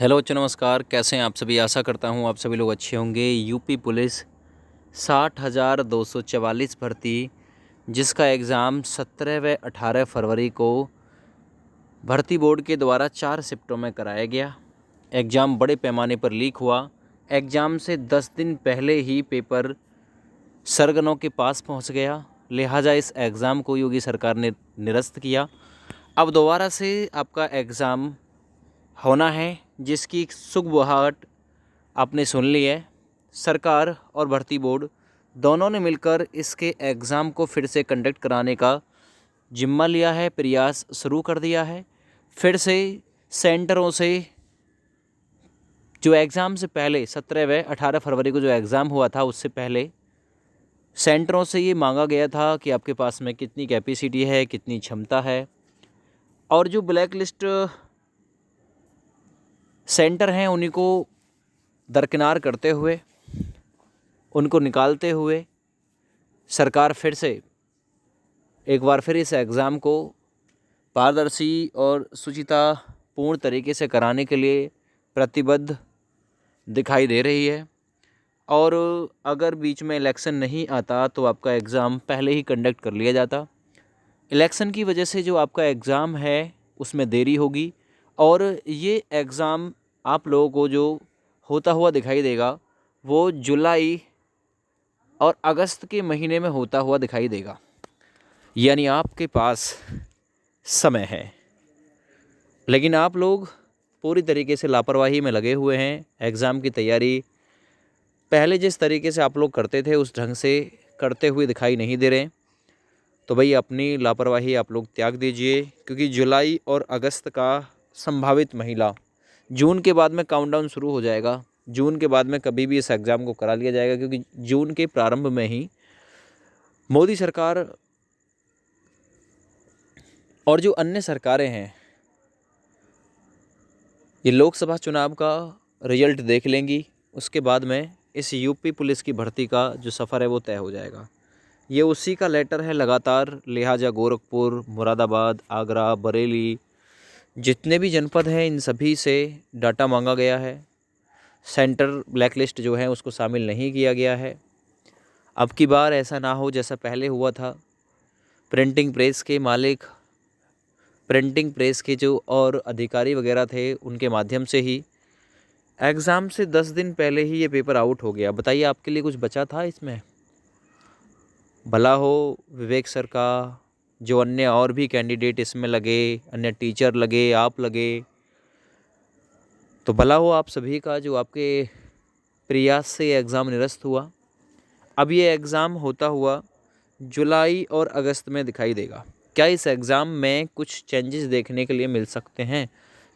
Hello बच्चों, नमस्कार। कैसे हैं आप सभी? आशा करता हूं आप सभी लोग अच्छे होंगे। यूपी पुलिस 60,244 भर्ती, जिसका एग्ज़ाम 17 व 18 फरवरी को भर्ती बोर्ड के द्वारा 4 शिफ्टों में कराया गया। एग्ज़ाम बड़े पैमाने पर लीक हुआ। एग्ज़ाम से 10 दिन पहले ही पेपर सरगनों के पास पहुंच गया, लिहाजा इस एग्ज़ाम को योगी सरकार ने निरस्त किया। अब दोबारा से आपका एग्ज़ाम होना है, जिसकी सुगबुगाहट आपने सुन ली है। सरकार और भर्ती बोर्ड दोनों ने मिलकर इसके एग्ज़ाम को फिर से कंडक्ट कराने का जिम्मा लिया है, प्रयास शुरू कर दिया है। फिर से सेंटरों से जो एग्ज़ाम से पहले 17 व 18 फरवरी को जो एग्ज़ाम हुआ था, उससे पहले सेंटरों से ये मांगा गया था कि आपके पास में कितनी कैपेसिटी है, कितनी क्षमता है, और जो ब्लैक लिस्ट सेंटर हैं उन्हीं को दरकिनार करते हुए, उनको निकालते हुए सरकार फिर से एक बार फिर इस एग्ज़ाम को पारदर्शी और शुचितापूर्ण तरीके से कराने के लिए प्रतिबद्ध दिखाई दे रही है। और अगर बीच में इलेक्शन नहीं आता तो आपका एग्ज़ाम पहले ही कंडक्ट कर लिया जाता। इलेक्शन की वजह से जो आपका एग्ज़ाम है उसमें देरी होगी, और ये एग्ज़ाम आप लोगों को जो होता हुआ दिखाई देगा वो जुलाई और अगस्त के महीने में होता हुआ दिखाई देगा। यानी आपके पास समय है, लेकिन आप लोग पूरी तरीके से लापरवाही में लगे हुए हैं। एग्ज़ाम की तैयारी पहले जिस तरीके से आप लोग करते थे उस ढंग से करते हुए दिखाई नहीं दे रहे। तो भाई अपनी लापरवाही आप लोग त्याग दीजिए, क्योंकि जुलाई और अगस्त का संभावित महीना, जून के बाद में काउंटडाउन शुरू हो जाएगा। जून के बाद में कभी भी इस एग्ज़ाम को करा लिया जाएगा, क्योंकि जून के प्रारंभ में ही मोदी सरकार और जो अन्य सरकारें हैं ये लोकसभा चुनाव का रिजल्ट देख लेंगी। उसके बाद में इस यूपी पुलिस की भर्ती का जो सफ़र है वो तय हो जाएगा। ये उसी का लेटर है लगातार, लिहाजा गोरखपुर, मुरादाबाद, आगरा, बरेली, जितने भी जनपद हैं इन सभी से डाटा मांगा गया है। सेंटर ब्लैक लिस्ट जो है उसको शामिल नहीं किया गया है। अब की बार ऐसा ना हो जैसा पहले हुआ था। प्रिंटिंग प्रेस के मालिक, प्रिंटिंग प्रेस के जो और अधिकारी वगैरह थे, उनके माध्यम से ही एग्ज़ाम से 10 दिन पहले ही ये पेपर आउट हो गया। बताइए आपके लिए कुछ बचा था इसमें? भला हो विवेक सर का, जो अन्य और भी कैंडिडेट इसमें लगे, अन्य टीचर लगे, आप लगे, तो भला हो आप सभी का जो आपके प्रयास से ये एग्ज़ाम निरस्त हुआ। अब ये एग्ज़ाम होता हुआ जुलाई और अगस्त में दिखाई देगा। क्या इस एग्ज़ाम में कुछ चेंजेस देखने के लिए मिल सकते हैं?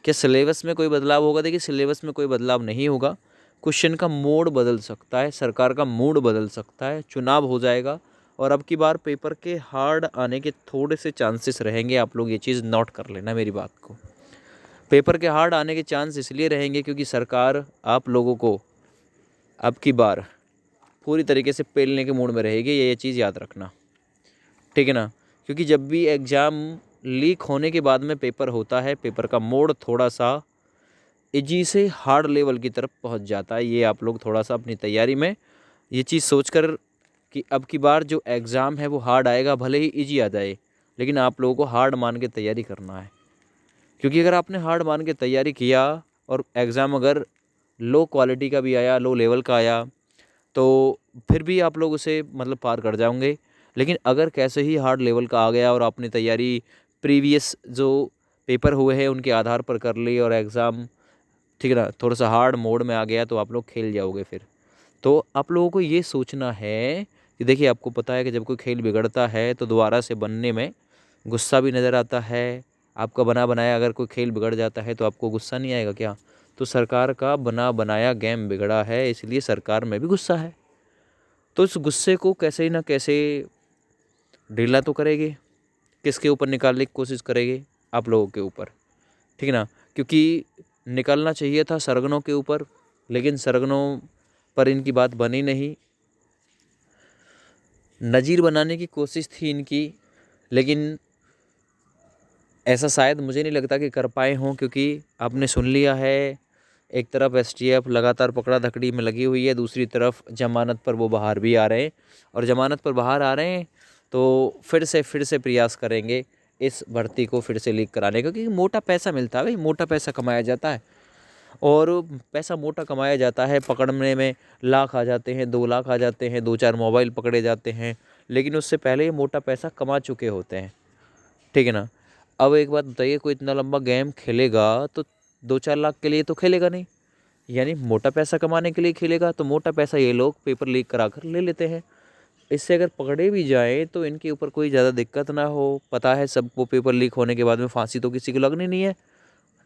क्या सिलेबस में कोई बदलाव होगा? देखिए, सिलेबस में कोई बदलाव नहीं होगा। क्वेश्चन का मोड बदल सकता है, सरकार का मूड बदल सकता है, चुनाव हो जाएगा, और अब की बार पेपर के हार्ड आने के थोड़े से चांसेस रहेंगे। आप लोग ये चीज़ नोट कर लेना मेरी बात को। पेपर के हार्ड आने के चांस इसलिए रहेंगे क्योंकि सरकार आप लोगों को अब की बार पूरी तरीके से पेलने के मूड में रहेगी। ये चीज़ याद रखना, ठीक है ना? क्योंकि जब भी एग्ज़ाम लीक होने के बाद में पेपर होता है, पेपर का मोड थोड़ा सा इजी से हार्ड लेवल की तरफ पहुंच जाता है। ये आप लोग थोड़ा सा अपनी तैयारी में ये चीज़ सोचकर कि अब की बार जो एग्ज़ाम है वो हार्ड आएगा, भले ही इजी आ जाए, लेकिन आप लोगों को हार्ड मान के तैयारी करना है। क्योंकि अगर आपने हार्ड मान के तैयारी किया और एग्ज़ाम अगर लो क्वालिटी का भी आया, लो लेवल का आया, तो फिर भी आप लोग उसे मतलब पार कर जाओगे। लेकिन अगर कैसे ही हार्ड लेवल का आ गया और आपने तैयारी प्रीवियस जो पेपर हुए हैं उनके आधार पर कर ली और एग्ज़ाम, ठीक है ना, थोड़ा सा हार्ड मोड में आ गया, तो आप लोग खेल जाओगे फिर। तो आप लोगों को ये सोचना है कि देखिए, आपको पता है कि जब कोई खेल बिगड़ता है तो दोबारा से बनने में गुस्सा भी नज़र आता है। आपका बना बनाया अगर कोई खेल बिगड़ जाता है तो आपको गुस्सा नहीं आएगा क्या? तो सरकार का बना बनाया गेम बिगड़ा है, इसलिए सरकार में भी गुस्सा है। तो इस गुस्से को कैसे ही ना कैसे ढीला तो करेंगे। किसके ऊपर निकालने की कोशिश करेंगे? आप लोगों के ऊपर, ठीक है ना? क्योंकि निकलना चाहिए था सरगनों के ऊपर, लेकिन सरगनों पर इनकी बात बनी नहीं। नज़ीर बनाने की कोशिश थी इनकी, लेकिन ऐसा शायद मुझे नहीं लगता कि कर पाए हों, क्योंकि आपने सुन लिया है एक तरफ एसटीएफ लगातार पकड़ा धकड़ी में लगी हुई है, दूसरी तरफ जमानत पर वो बाहर भी आ रहे हैं, और जमानत पर बाहर आ रहे हैं तो फिर से प्रयास करेंगे इस भर्ती को फिर से लीक कराने का, क्योंकि मोटा पैसा मिलता है भाई, मोटा पैसा कमाया जाता है। और पैसा मोटा कमाया जाता है, पकड़ने में लाख आ जाते हैं, 2 लाख आ जाते हैं, 2-4 मोबाइल पकड़े जाते हैं, लेकिन उससे पहले ये मोटा पैसा कमा चुके होते हैं, ठीक है ना। अब एक बात बताइए, कोई इतना लंबा गेम खेलेगा तो 2-4 लाख के लिए तो खेलेगा नहीं, यानी मोटा पैसा कमाने के लिए खेलेगा, तो मोटा पैसा ये लोग पेपर लीक करा कर ले लेते हैं। इससे अगर पकड़े भी जाए तो इनके ऊपर कोई ज़्यादा दिक्कत ना हो। पता है सबको पेपर लीक होने के बाद में फांसी तो किसी को लगनी नहीं है,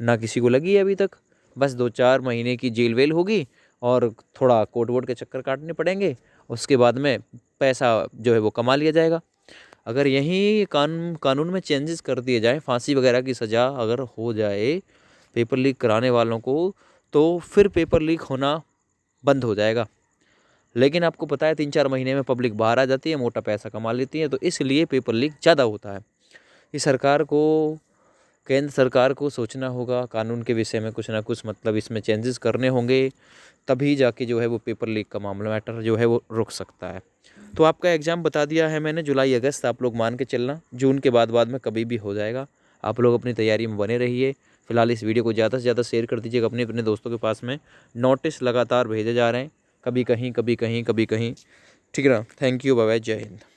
ना किसी को लगी है अभी तक। बस 2-4 महीने की जेल वेल होगी और थोड़ा कोर्ट वोट के चक्कर काटने पड़ेंगे, उसके बाद में पैसा जो है वो कमा लिया जाएगा। अगर यही कानून में चेंजेस कर दिए जाए, फांसी वगैरह की सज़ा अगर हो जाए पेपर लीक कराने वालों को, तो फिर पेपर लीक होना बंद हो जाएगा। लेकिन आपको पता है 3-4 महीने में पब्लिक बाहर आ जाती है, मोटा पैसा कमा लेती है, तो इसलिए पेपर लीक ज़्यादा होता है। इस सरकार को, केंद्र सरकार को सोचना होगा कानून के विषय में, कुछ ना कुछ मतलब इसमें चेंजेस करने होंगे, तभी जाके जो है वो पेपर लीक का मामला मैटर जो है वो रुक सकता है। तो आपका एग्ज़ाम बता दिया है मैंने, जुलाई अगस्त आप लोग मान के चलना, जून के बाद में कभी भी हो जाएगा। आप लोग अपनी तैयारी में बने रहिए। फिलहाल इस वीडियो को ज़्यादा से ज़्यादा शेयर कर दीजिएगा अपने अपने दोस्तों के पास में। नोटिस लगातार भेजे जा रहे हैं, कभी कहीं कभी कहीं कभी कहीं, ठीक है ना। थैंक यू, बाय बाय, जय हिंद।